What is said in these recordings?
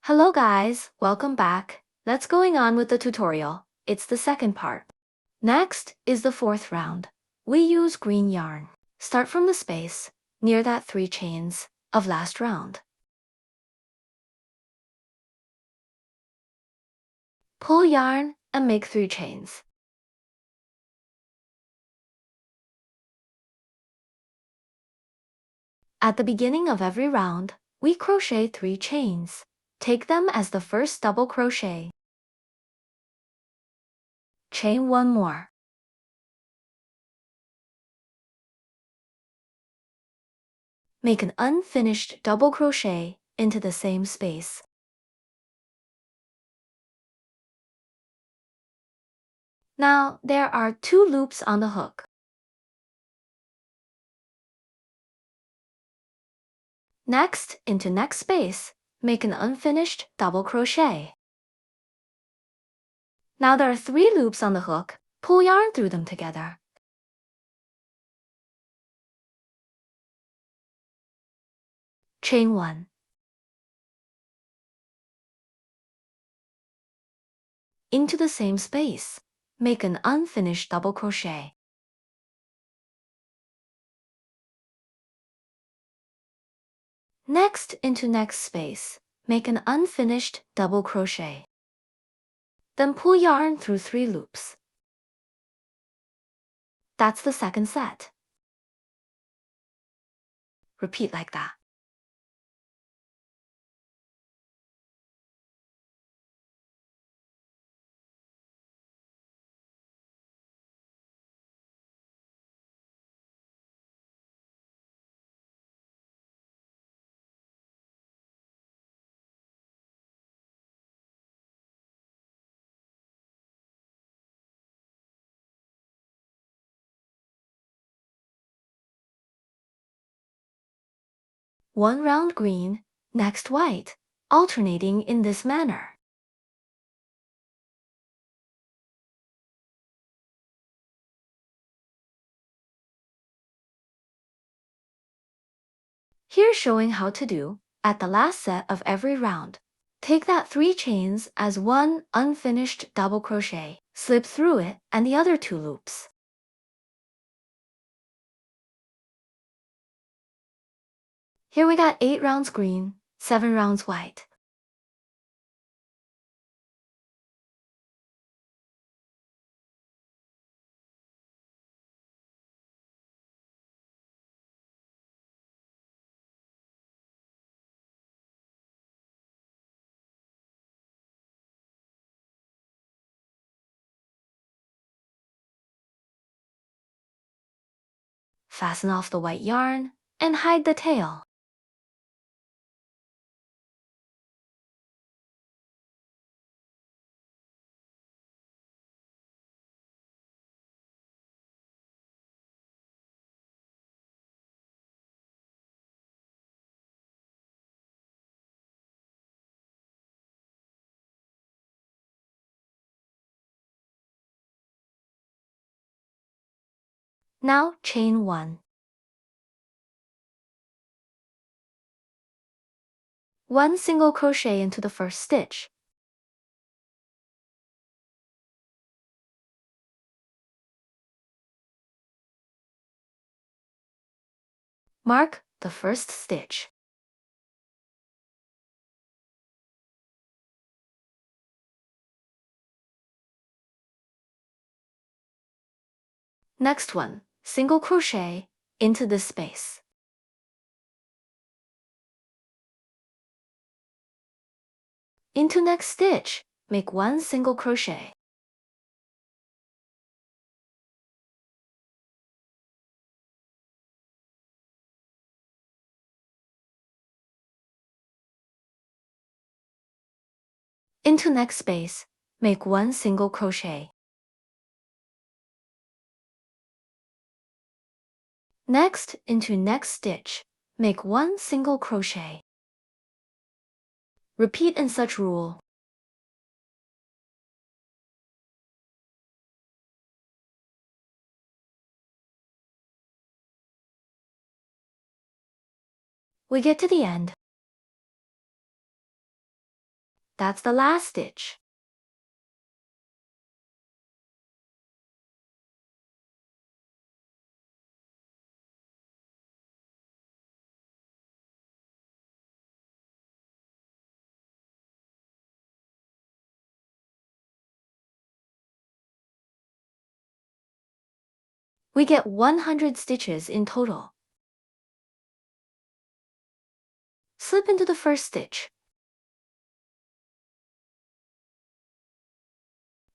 Hello guys, welcome back. Let's going on with the tutorial. It's the second part. Next is the fourth round. We use green yarn. Start from the space near that 3 chains of last round. Pull yarn and make 3 chains. At the beginning of every round, we crochet 3 chains. Take them as the first double crochet. Chain 1 more. Make an unfinished double crochet into the same space. Now, there are 2 loops on the hook. Next, into next space, make an unfinished double crochet. Now there are 3 loops on the hook. Pull yarn through them together. Chain 1. Into the same space, make an unfinished double crochet. Next, into next space, make an unfinished double crochet. Then pull yarn through 3 loops. That's the second set. Repeat like that. One round green, next white, alternating in this manner. Here's showing how to do at the last set of every round. Take that 3 chains as one unfinished double crochet, slip through it and the other 2 loops. Here we got 8 rounds green, 7 rounds white. Fasten off the white yarn and hide the tail. Now chain 1. 1 single crochet into the first stitch. Mark the first stitch. Next one, single crochet into this space. Into next stitch, make 1 single crochet. Into next space, make 1 single crochet. Next, into next stitch, make 1 single crochet. Repeat in such rule. We get to the end. That's the last stitch. We get 100 stitches in total. Slip into the first stitch.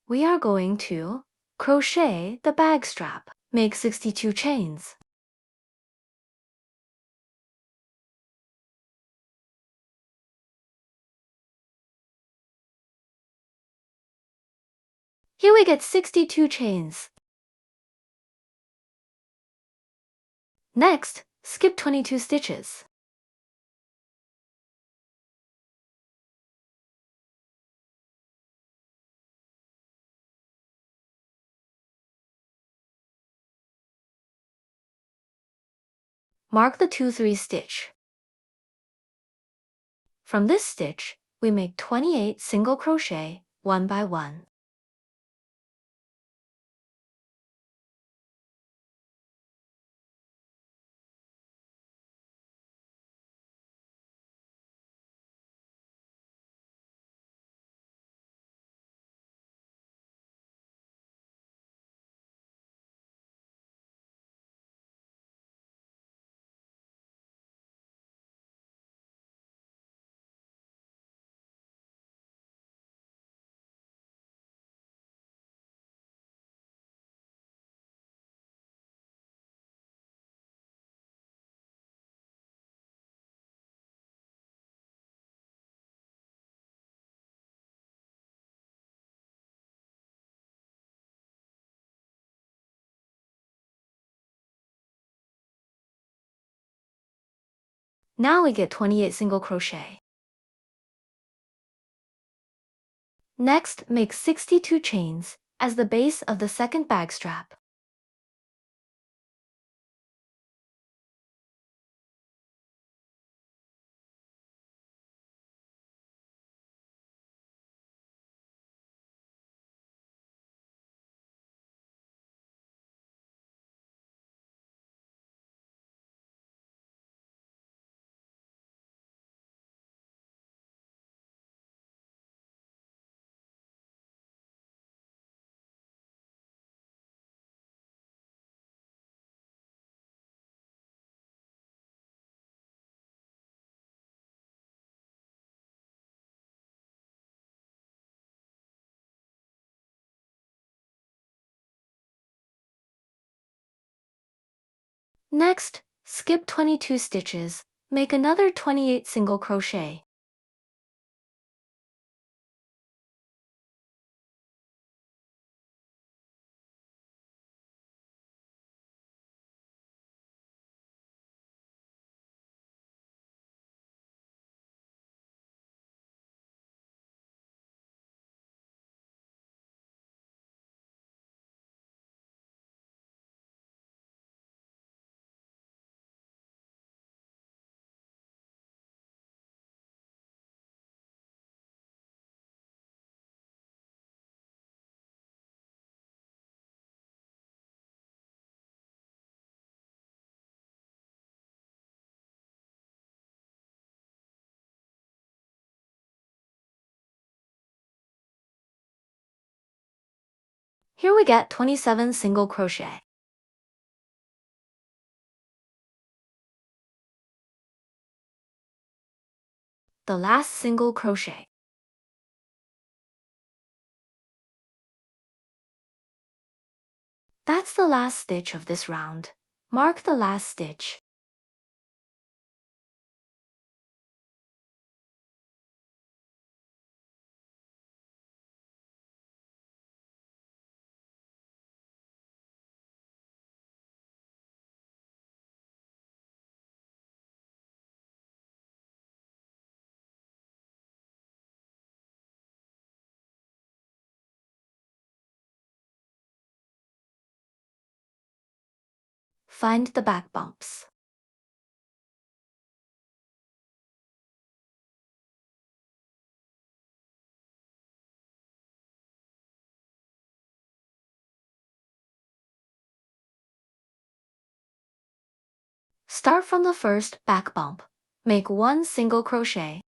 We are going to crochet the bag strap. Make 62 chains. Here we get 62 chains. Next, skip 22 stitches. Mark the 2-3 stitch. From this stitch, we make 28 single crochet, one by one. Now we get 28 single crochet. Next, make 62 chains as the base of the second bag strap. Next, skip 22 stitches. Make another 28 single crochet. Here we get 27 single crochet. The last single crochet. That's the last stitch of this round. Mark the last stitch. Find the back bumps. Start from the first back bump. Make 1 single crochet.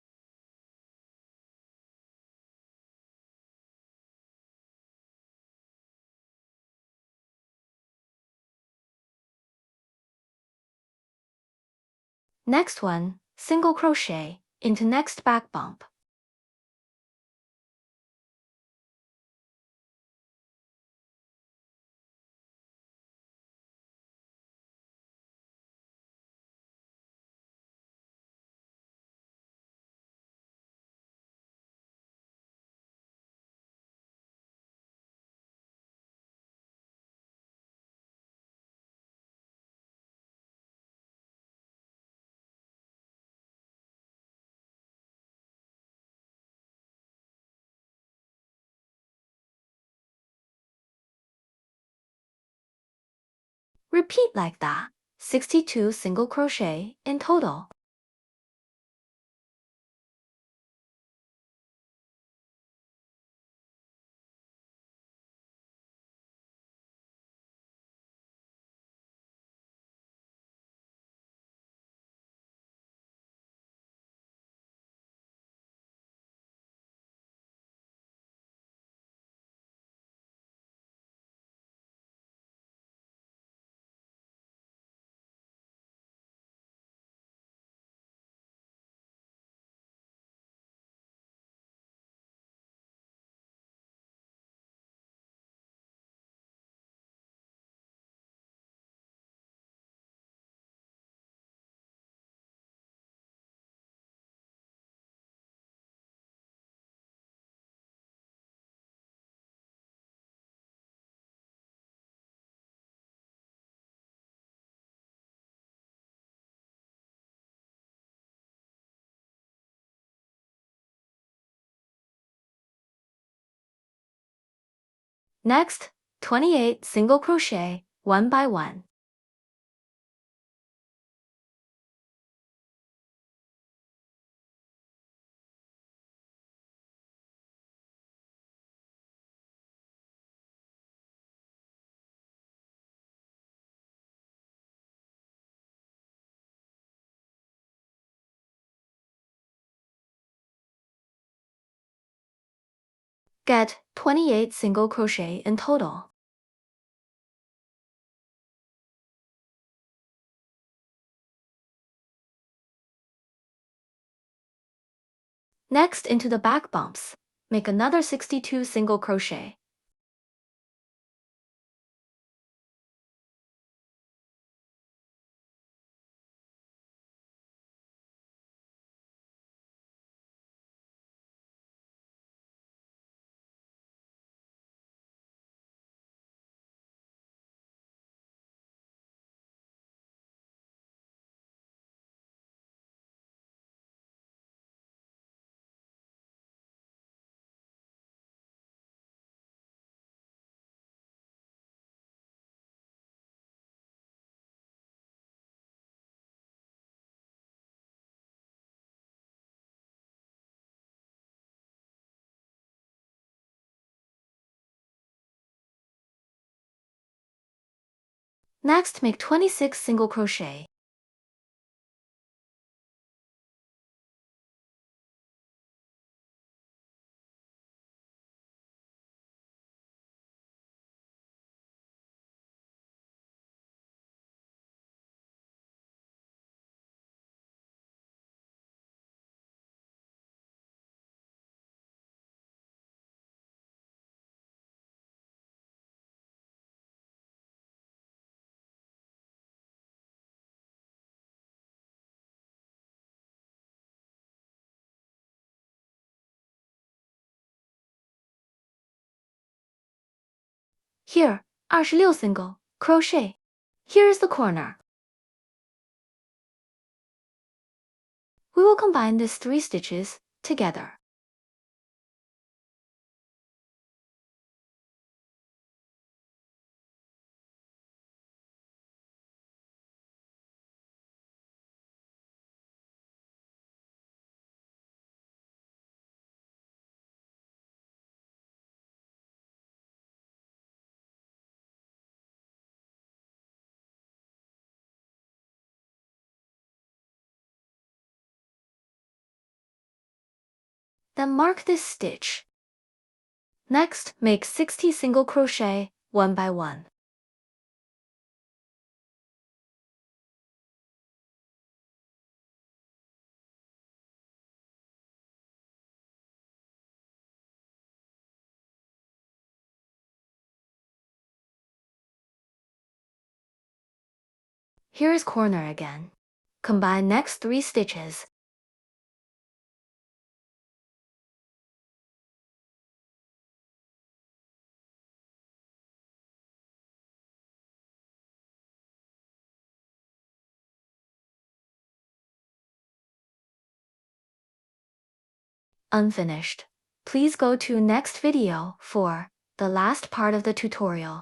Next one, single crochet into next back bump. Repeat like that, 62 single crochet in total. Next, 28 single crochet, one by one. Get 28 single crochet in total. Next, into the back bumps, make another 62 single crochet. Next, make 26 single crochet. Here, 26 single crochet. Here is the corner. We will combine these 3 stitches together. Then mark this stitch. Next, make 60 single crochet, one by one. Here is corner again. Combine next 3 stitches. Unfinished. Please go to next video for the last part of the tutorial.